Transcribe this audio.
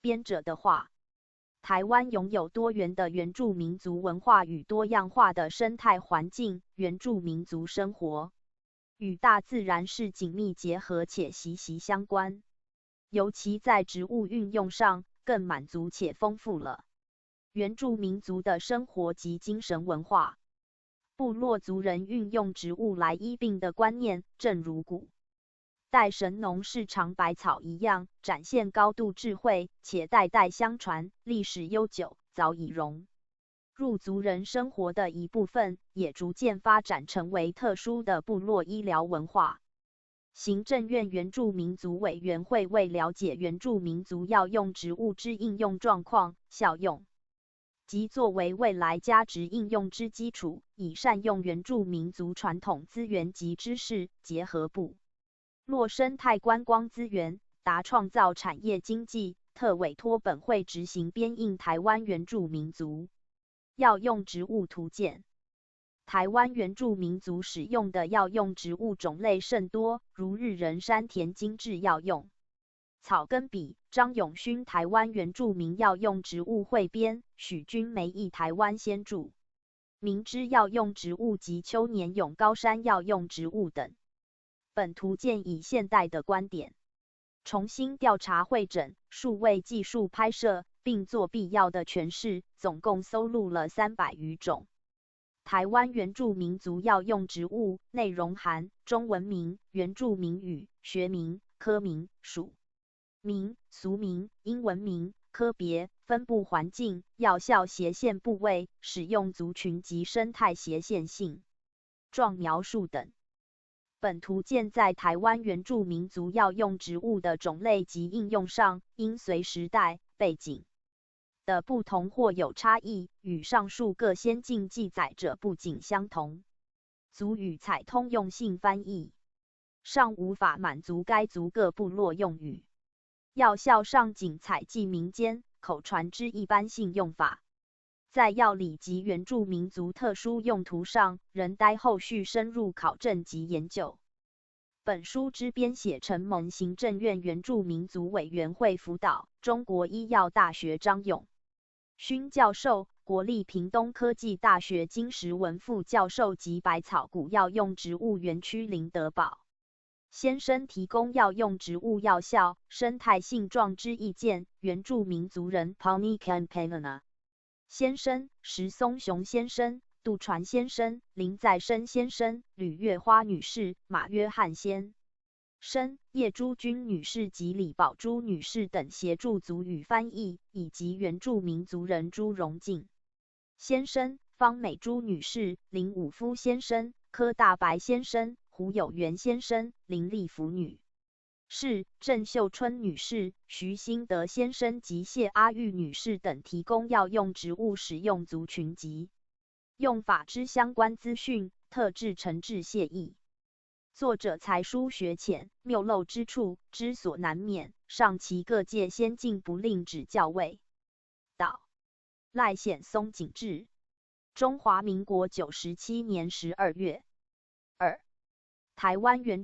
编者的话，台湾拥有多元的原住民族文化与多样化的生态环境，原住民族生活与大自然是紧密结合且息息相关，尤其在植物运用上更满足且丰富了原住民族的生活及精神文化。部落族人运用植物来医病的观念，正如古代神农氏尝百草一样，展现高度智慧，且代代相传，历史悠久，早已融入族人生活的一部分，也逐渐发展成为特殊的部落医疗文化。行政院原住民族委员会为了解原住民族药用植物之应用状况、效用，及作为未来加值应用之基础，以善用原住民族传统资源及知识，结合部落生态观光资源，达创造产业经济，特委托本会执行编印台湾原住民族药用植物图鉴。台湾原住民族使用的药用植物种类甚多，如日人山田精致药用草根笔、张永勋台湾原住民药用植物汇编、许君梅译台湾先著明知药用植物及邱年永高山药用植物等。本图鉴以现代的观点，重新调查汇整、数位技术拍摄，并做必要的诠释，总共收录了300余种台湾原住民族药用植物，内容含中文名、原住民语、学名、科名、属名、俗名、英文名、科别、分布环境、药效斜线部位、使用族群及生态斜线性状描述等。本图鉴在台湾原住民族药用植物的种类及应用上，因随时代背景的不同或有差异，与上述各先进记载者不尽相同。族语采通用性翻译，尚无法满足该族各部落用语。药效上仅采记民间口传之一般性用法，在药理及原住民族特殊用途上，仍待后续深入考证及研究。本书之编写承蒙行政院原住民族委员会辅导，中国医药大学张永勋教授、国立屏东科技大学金石文副教授及百草古药用植物园区林德宝先生提供药用植物药效、生态性状之意见。原住民族人 Pauni Campana 先生、石松雄先生、杜传先生、林在生先生、吕月花女士、马约翰先生、叶珠君女士及李宝珠女士等协助族语翻译，以及原住民族人朱荣进先生、方美珠女士、林武夫先生、柯大白先生、胡有元先生、林丽福女士、郑秀春女士、徐新德先生及谢阿玉女士等提供药用植物使用族群及用法之相关资讯，特制诚挚谢意。作者才疏学浅，谬漏之处之所难免，尚其各界先进不吝指教为导。赖显松景志，中华民国97年12月2，台湾原